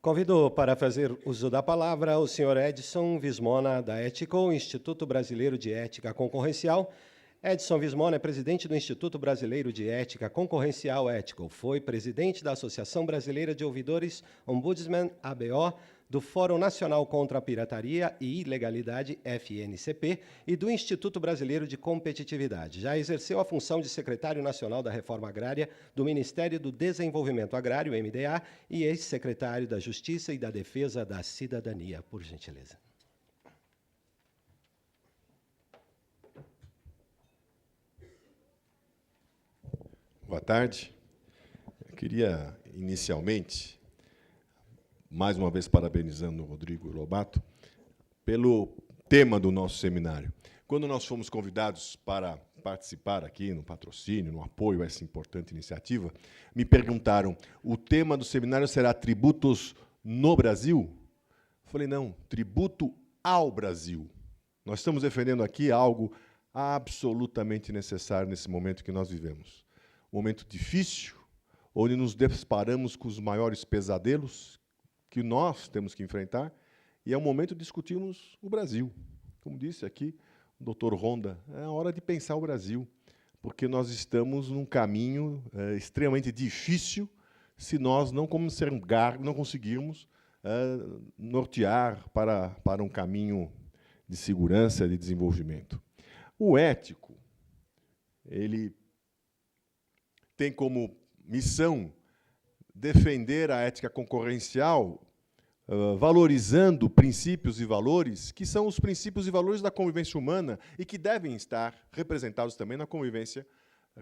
Convido para fazer uso da palavra o senhor Edson Vismona, da Ético, Instituto Brasileiro de Ética Concorrencial. Edson Vismona é presidente do Instituto Brasileiro de Ética Concorrencial Ético. Foi presidente da Associação Brasileira de Ouvidores, Ombudsman, ABO, do Fórum Nacional contra a Pirataria e Ilegalidade, FNCP, e do Instituto Brasileiro de Competitividade. Já exerceu a função de secretário nacional da Reforma Agrária do Ministério do Desenvolvimento Agrário, MDA, e ex-secretário da Justiça e da Defesa da Cidadania. Por gentileza. Boa tarde. Eu queria, inicialmente, mais uma vez parabenizando o Rodrigo Lobato, pelo tema do nosso seminário. Quando nós fomos convidados para participar aqui no patrocínio, no apoio a essa importante iniciativa, me perguntaram, o tema do seminário será tributos no Brasil? Eu falei, não, tributo ao Brasil. Nós estamos defendendo aqui algo absolutamente necessário nesse momento que nós vivemos. Um momento difícil, onde nos deparamos com os maiores pesadelos que nós temos que enfrentar, e é o momento de discutirmos o Brasil. Como disse aqui o doutor Ronda, é a hora de pensar o Brasil, porque nós estamos num caminho extremamente difícil se nós não conseguirmos nortear para um caminho de segurança, de desenvolvimento. O ético, ele tem como missão defender a ética concorrencial, valorizando princípios e valores que são os princípios e valores da convivência humana e que devem estar representados também na convivência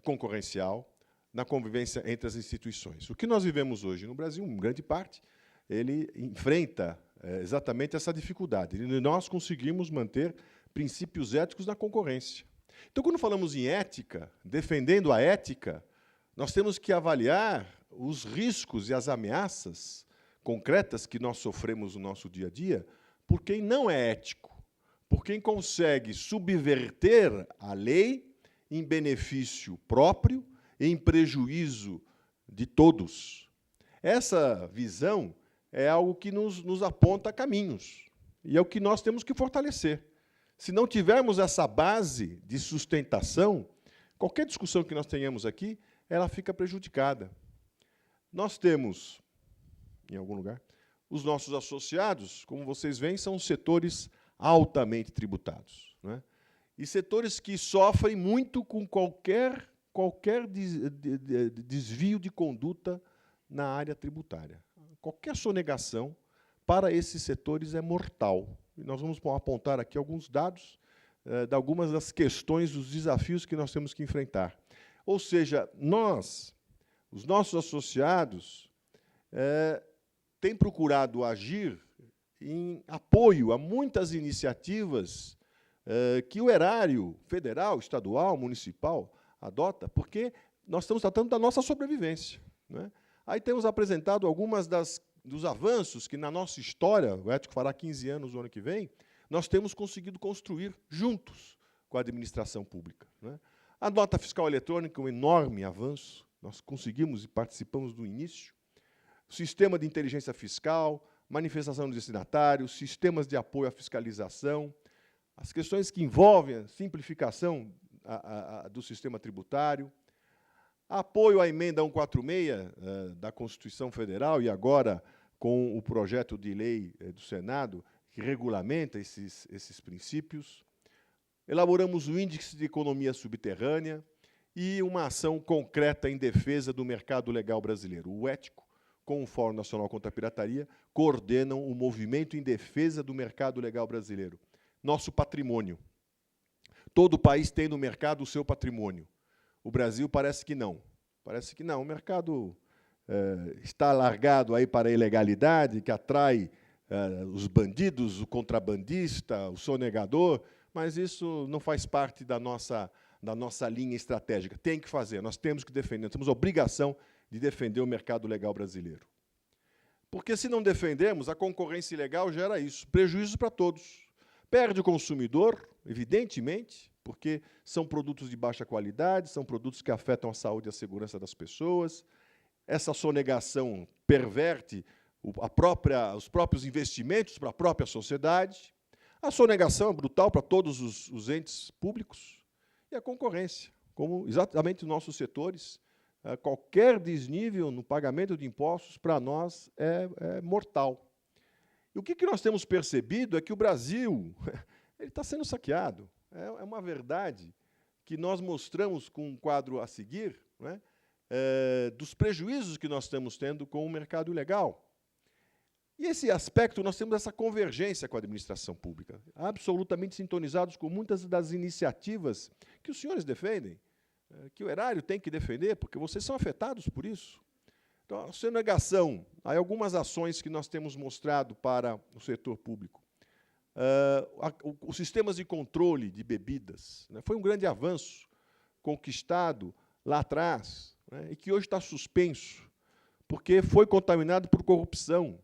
concorrencial, na convivência entre as instituições. O que nós vivemos hoje no Brasil, em grande parte, ele enfrenta exatamente essa dificuldade. Nós conseguimos manter princípios éticos na concorrência. Então, quando falamos em ética, defendendo a ética, nós temos que avaliar os riscos e as ameaças concretas que nós sofremos no nosso dia a dia por quem não é ético, por quem consegue subverter a lei em benefício próprio e em prejuízo de todos. Essa visão é algo que nos aponta caminhos, e é o que nós temos que fortalecer. Se não tivermos essa base de sustentação, qualquer discussão que nós tenhamos aqui, ela fica prejudicada. Nós temos, em algum lugar, os nossos associados, como vocês veem, são setores altamente tributados, né? E setores que sofrem muito com qualquer desvio de conduta na área tributária. Qualquer sonegação para esses setores é mortal. E nós vamos apontar aqui alguns dados de algumas das questões, dos desafios que nós temos que enfrentar. Ou seja, os nossos associados, têm procurado agir em apoio a muitas iniciativas que o erário federal, estadual, municipal adota, porque nós estamos tratando da nossa sobrevivência, né? Aí temos apresentado algumas dos avanços que, na nossa história, o Ético fará 15 anos no ano que vem, nós temos conseguido construir juntos com a administração pública, né? A nota fiscal eletrônica é um enorme avanço, nós conseguimos e participamos do início. O sistema de inteligência fiscal, manifestação dos destinatários, sistemas de apoio à fiscalização, as questões que envolvem a simplificação do sistema tributário, apoio à emenda 146 da Constituição Federal e agora com o projeto de lei do Senado que regulamenta esses princípios. Elaboramos o Índice de Economia Subterrânea e uma ação concreta em defesa do mercado legal brasileiro. O Ético, com o Fórum Nacional contra a Pirataria, coordenam o movimento em defesa do mercado legal brasileiro. Nosso patrimônio. Todo país tem no mercado o seu patrimônio. O Brasil parece que não. Parece que não. O mercado está largado aí para a ilegalidade, que atrai os bandidos, o contrabandista, o sonegador, mas isso não faz parte da nossa linha estratégica. Tem que fazer, nós temos que defender, nós temos a obrigação de defender o mercado legal brasileiro. Porque, se não defendermos, a concorrência ilegal gera isso, prejuízo para todos. Perde o consumidor, evidentemente, porque são produtos de baixa qualidade, são produtos que afetam a saúde e a segurança das pessoas. Essa sonegação perverte os próprios investimentos para a própria sociedade. A sonegação é brutal para todos os entes públicos. E a concorrência, como exatamente os nossos setores. Qualquer desnível no pagamento de impostos, para nós, é mortal. E o que nós temos percebido é que o Brasil ele está sendo saqueado. É uma verdade que nós mostramos com um quadro a seguir, né, dos prejuízos que nós estamos tendo com o mercado ilegal. E esse aspecto, nós temos essa convergência com a administração pública, absolutamente sintonizados com muitas das iniciativas que os senhores defendem, que o erário tem que defender, porque vocês são afetados por isso. Então, a sonegação, há algumas ações que nós temos mostrado para o setor público. Os sistemas de controle de bebidas, né, foi um grande avanço conquistado lá atrás, né, e que hoje está suspenso, porque foi contaminado por corrupção.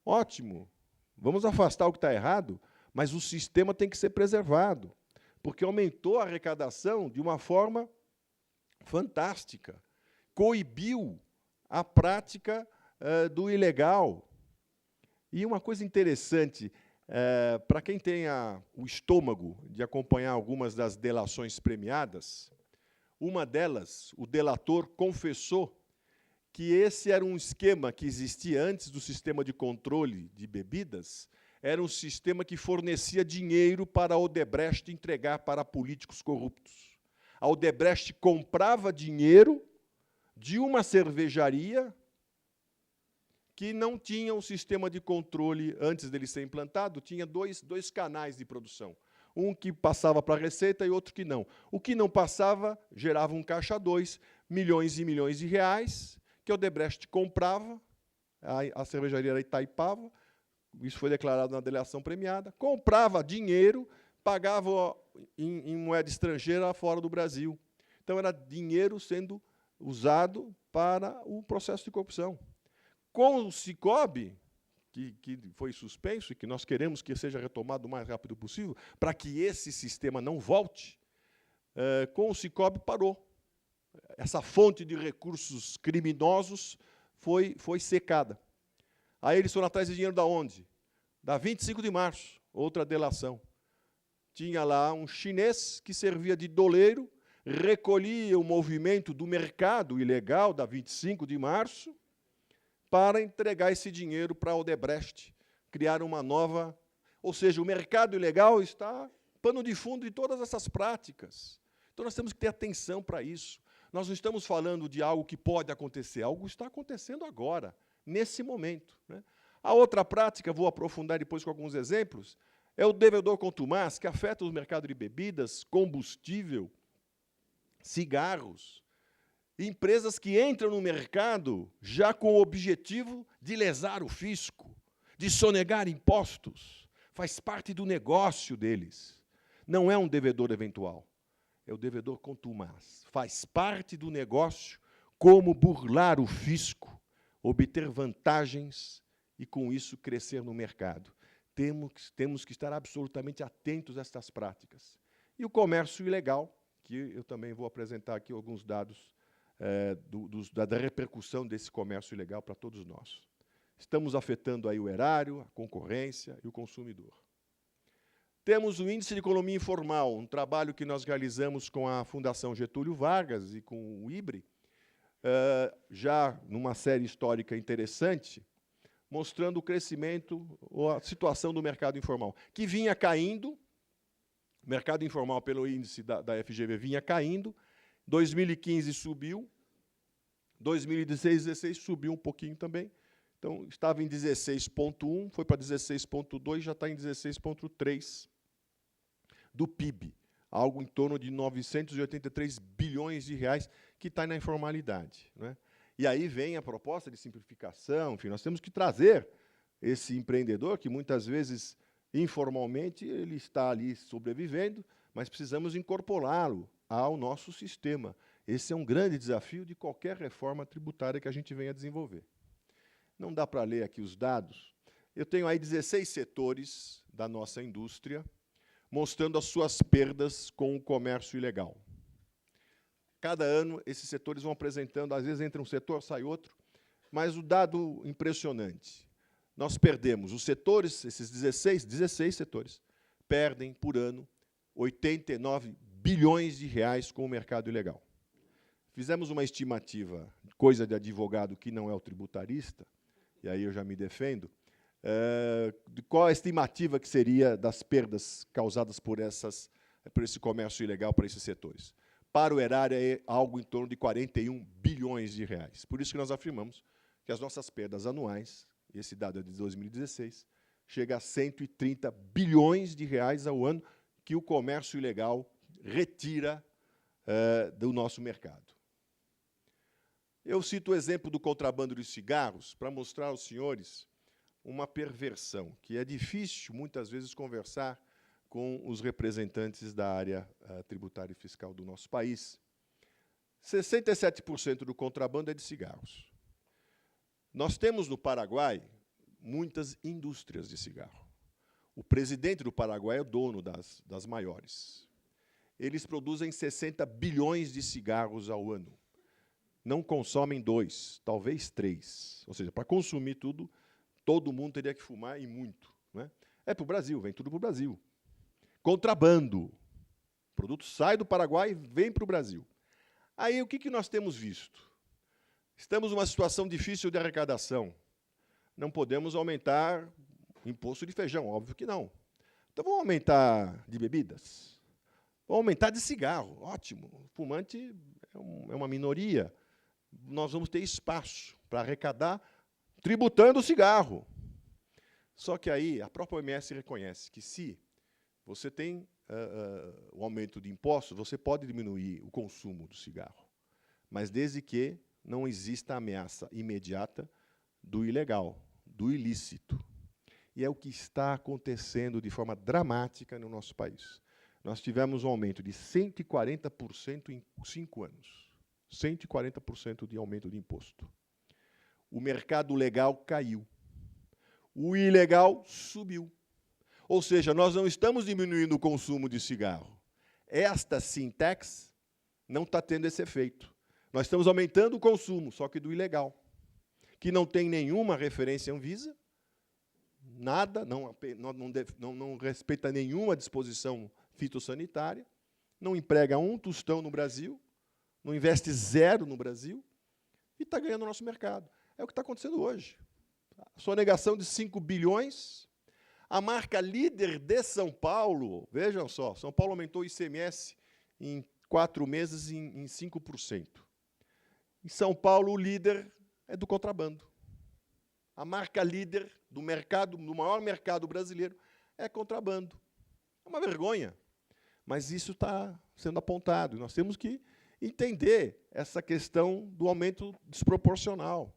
Ótimo, vamos afastar o que está errado, mas o sistema tem que ser preservado, porque aumentou a arrecadação de uma forma fantástica, coibiu a prática do ilegal. E uma coisa interessante, para quem tem o estômago de acompanhar algumas das delações premiadas, uma delas, o delator confessou que esse era um esquema que existia antes do sistema de controle de bebidas, era um sistema que fornecia dinheiro para a Odebrecht entregar para políticos corruptos. A Odebrecht comprava dinheiro de uma cervejaria que não tinha um sistema de controle antes dele ser implantado, tinha dois canais de produção. Um que passava para a receita e outro que não. O que não passava gerava um caixa 2, milhões e milhões de reais, que a Odebrecht comprava, a cervejaria era Itaipava, isso foi declarado na delação premiada, comprava dinheiro, pagava em moeda estrangeira fora do Brasil. Então, era dinheiro sendo usado para o processo de corrupção. Com o Sicob, que foi suspenso e que nós queremos que seja retomado o mais rápido possível, para que esse sistema não volte, com o Sicob parou. Essa fonte de recursos criminosos foi secada. Aí eles foram atrás de dinheiro da onde? Da 25 de março, outra delação. Tinha lá um chinês que servia de doleiro, recolhia o movimento do mercado ilegal da 25 de março para entregar esse dinheiro para a Odebrecht, criar uma nova... Ou seja, o mercado ilegal está pano de fundo de todas essas práticas. Então, nós temos que ter atenção para isso. Nós não estamos falando de algo que pode acontecer, algo está acontecendo agora, nesse momento, né? A outra prática, vou aprofundar depois com alguns exemplos, é o devedor contumaz, que afeta o mercado de bebidas, combustível, cigarros, empresas que entram no mercado já com o objetivo de lesar o fisco, de sonegar impostos, faz parte do negócio deles. Não é um devedor eventual. É o devedor contumaz. Faz parte do negócio como burlar o fisco, obter vantagens e, com isso, crescer no mercado. Temos que estar absolutamente atentos a estas práticas. E o comércio ilegal, que eu também vou apresentar aqui alguns dados da repercussão desse comércio ilegal para todos nós. Estamos afetando aí o erário, a concorrência e o consumidor. Temos o Índice de Economia Informal, um trabalho que nós realizamos com a Fundação Getúlio Vargas e com o IBRE, já numa série histórica interessante, mostrando o crescimento ou a situação do mercado informal, que vinha caindo, o mercado informal, pelo índice da FGV, vinha caindo, 2015 subiu, 2016, 2016 subiu um pouquinho também, então estava em 16,1, foi para 16,2, já está em 16,3 do PIB, algo em torno de 983 bilhões de reais que está na informalidade, né? E aí vem a proposta de simplificação, enfim, nós temos que trazer esse empreendedor, que muitas vezes, informalmente, ele está ali sobrevivendo, mas precisamos incorporá-lo ao nosso sistema. Esse é um grande desafio de qualquer reforma tributária que a gente venha desenvolver. Não dá para ler aqui os dados. Eu tenho aí 16 setores da nossa indústria, mostrando as suas perdas com o comércio ilegal. Cada ano, esses setores vão apresentando, às vezes entra um setor, sai outro, mas o dado impressionante. nós perdemos os setores, esses 16 setores, perdem por ano 89 bilhões de reais com o mercado ilegal. Fizemos uma estimativa, coisa de advogado que não é o tributarista, e aí eu já me defendo, de qual a estimativa que seria das perdas causadas por esse comércio ilegal para esses setores. Para o erário é algo em torno de 41 bilhões de reais. Por isso que nós afirmamos que as nossas perdas anuais, e esse dado é de 2016, chega a 130 bilhões de reais ao ano que o comércio ilegal retira do nosso mercado. Eu cito o exemplo do contrabando de cigarros para mostrar aos senhores uma perversão, que é difícil, muitas vezes, conversar com os representantes da área tributária e fiscal do nosso país. 67% do contrabando é de cigarros. Nós temos no Paraguai muitas indústrias de cigarro. O presidente do Paraguai é o dono das maiores. Eles produzem 60 bilhões de cigarros ao ano. Não consomem 2, talvez 3. Ou seja, para consumir tudo, todo mundo teria que fumar e muito. Né? É para o Brasil, vem tudo para o Brasil. Contrabando. O produto sai do Paraguai e vem para o Brasil. Aí, o que nós temos visto? Estamos numa situação difícil de arrecadação. Não podemos aumentar imposto de feijão, óbvio que não. Então, vamos aumentar de bebidas? Vamos aumentar de cigarro, ótimo. O fumante é uma minoria. Nós vamos ter espaço para arrecadar tributando o cigarro. Só que aí a própria OMS reconhece que se você tem o aumento de impostos, você pode diminuir o consumo do cigarro, mas desde que não exista a ameaça imediata do ilegal, do ilícito. E é o que está acontecendo de forma dramática no nosso país. Nós tivemos um aumento de 140% em 5 anos. 140% de aumento de imposto. O mercado legal caiu. O ilegal subiu. Ou seja, nós não estamos diminuindo o consumo de cigarro. Esta Sintex não está tendo esse efeito. Nós estamos aumentando o consumo, só que do ilegal, que não tem nenhuma referência Anvisa, nada, não respeita nenhuma disposição fitossanitária, não emprega um tostão no Brasil, não investe zero no Brasil e está ganhando o nosso mercado. É o que está acontecendo hoje. A sonegação de 5 bilhões, a marca líder de São Paulo, vejam só, São Paulo aumentou o ICMS em 4 meses em 5%. Em São Paulo, o líder é do contrabando. A marca líder do mercado, do maior mercado brasileiro, é contrabando. É uma vergonha, mas isso está sendo apontado. Nós temos que entender essa questão do aumento desproporcional.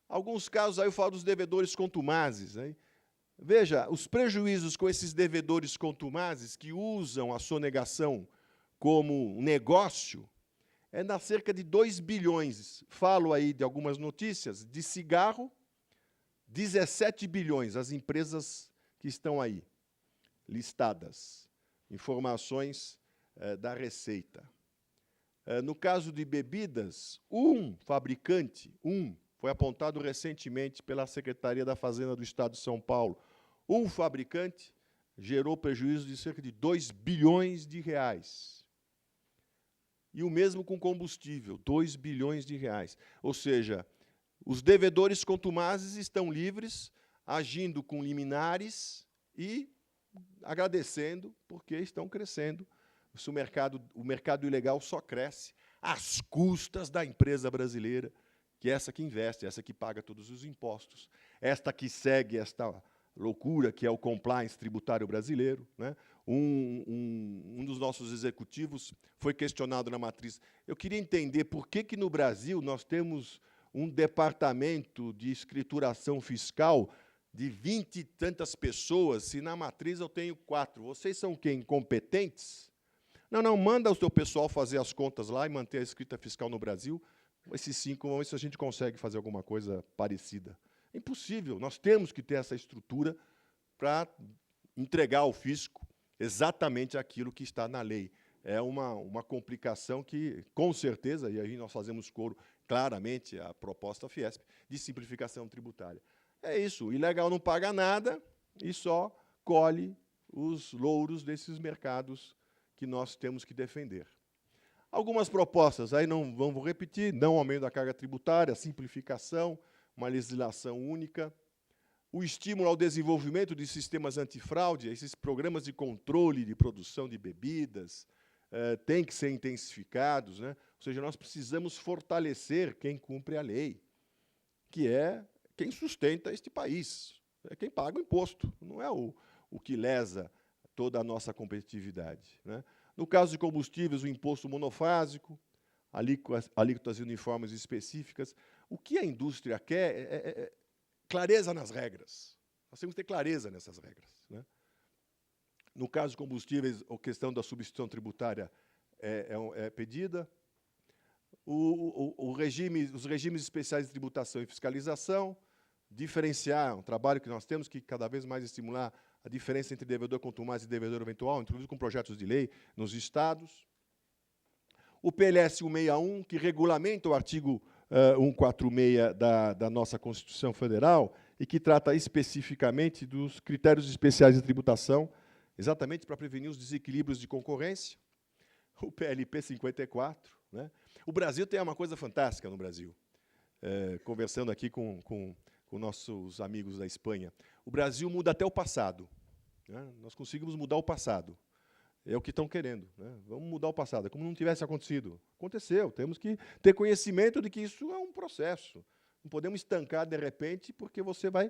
Alguns casos, aí eu falo dos devedores contumazes. Né? Veja, os prejuízos com esses devedores contumazes que usam a sonegação como negócio é na cerca de 2 bilhões. Falo aí de algumas notícias, de cigarro, 17 bilhões, as empresas que estão aí, listadas, informações da Receita. No caso de bebidas, um fabricante, foi apontado recentemente pela Secretaria da Fazenda do Estado de São Paulo, um fabricante gerou prejuízo de cerca de 2 bilhões de reais. E o mesmo com combustível, 2 bilhões de reais. Ou seja, os devedores contumazes estão livres, agindo com liminares e agradecendo porque estão crescendo. O mercado ilegal só cresce às custas da empresa brasileira, que é essa que investe, essa que paga todos os impostos, esta que segue esta loucura que é o compliance tributário brasileiro. Né? Um dos nossos executivos foi questionado na matriz. Eu queria entender por que no Brasil nós temos um departamento de escrituração fiscal de 20 e tantas pessoas, se na matriz eu tenho 4. Vocês são quem? Incompetentes? Não, manda o seu pessoal fazer as contas lá e manter a escrita fiscal no Brasil. Esses 5, vamos ver se a gente consegue fazer alguma coisa parecida. É impossível, nós temos que ter essa estrutura para entregar ao fisco exatamente aquilo que está na lei. É uma complicação que, com certeza, e aí nós fazemos coro, claramente a proposta Fiesp de simplificação tributária. É isso, o ilegal não paga nada e só colhe os louros desses mercados que nós temos que defender. Algumas propostas, aí não vamos repetir, não aumento da carga tributária, simplificação, uma legislação única, o estímulo ao desenvolvimento de sistemas antifraude, esses programas de controle de produção de bebidas, têm que ser intensificados, né? Ou seja, nós precisamos fortalecer quem cumpre a lei, que é quem sustenta este país, é quem paga o imposto, não é o que lesa toda a nossa competitividade, né? No caso de combustíveis, o imposto monofásico, alíquotas uniformes específicas. O que a indústria quer é clareza nas regras. Nós temos que ter clareza nessas regras, né? No caso de combustíveis, a questão da substituição tributária é pedida. Os regimes especiais de tributação e fiscalização, diferenciar, um trabalho que nós temos que cada vez mais estimular a diferença entre devedor contumaz e devedor eventual, inclusive com projetos de lei nos estados. O PLS 161, que regulamenta o artigo 146 da nossa Constituição Federal e que trata especificamente dos critérios especiais de tributação, exatamente para prevenir os desequilíbrios de concorrência. O PLP 54. Né? O Brasil tem uma coisa fantástica no Brasil. Conversando aqui com nossos amigos da Espanha. O Brasil muda até o passado, né? Nós conseguimos mudar o passado. É o que estão querendo, né? Vamos mudar o passado. É como não tivesse acontecido. Aconteceu. Temos que ter conhecimento de que isso é um processo. Não podemos estancar de repente, porque você vai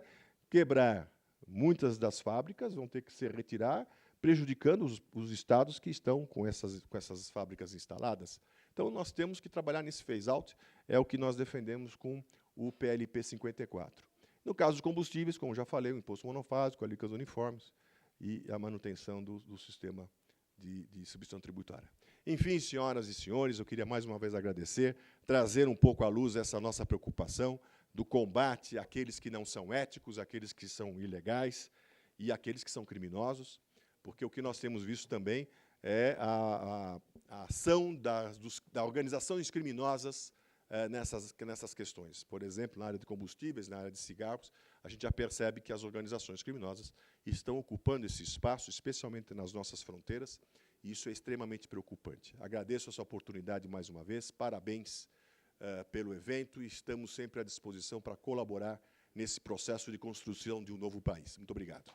quebrar. Muitas das fábricas vão ter que se retirar, prejudicando os estados que estão com essas fábricas instaladas. Então, nós temos que trabalhar nesse phase-out, é o que nós defendemos com o PLP 54. No caso dos combustíveis, como já falei, o imposto monofásico, alíquotas uniformes e a manutenção do sistema de substituição tributária. Enfim, senhoras e senhores, eu queria mais uma vez agradecer, trazer um pouco à luz essa nossa preocupação do combate àqueles que não são éticos, àqueles que são ilegais e àqueles que são criminosos, porque o que nós temos visto também é a ação das organizações criminosas nessas questões. Por exemplo, na área de combustíveis, na área de cigarros, a gente já percebe que as organizações criminosas estão ocupando esse espaço, especialmente nas nossas fronteiras, e isso é extremamente preocupante. Agradeço essa oportunidade mais uma vez, parabéns pelo evento, e estamos sempre à disposição para colaborar nesse processo de construção de um novo país. Muito obrigado.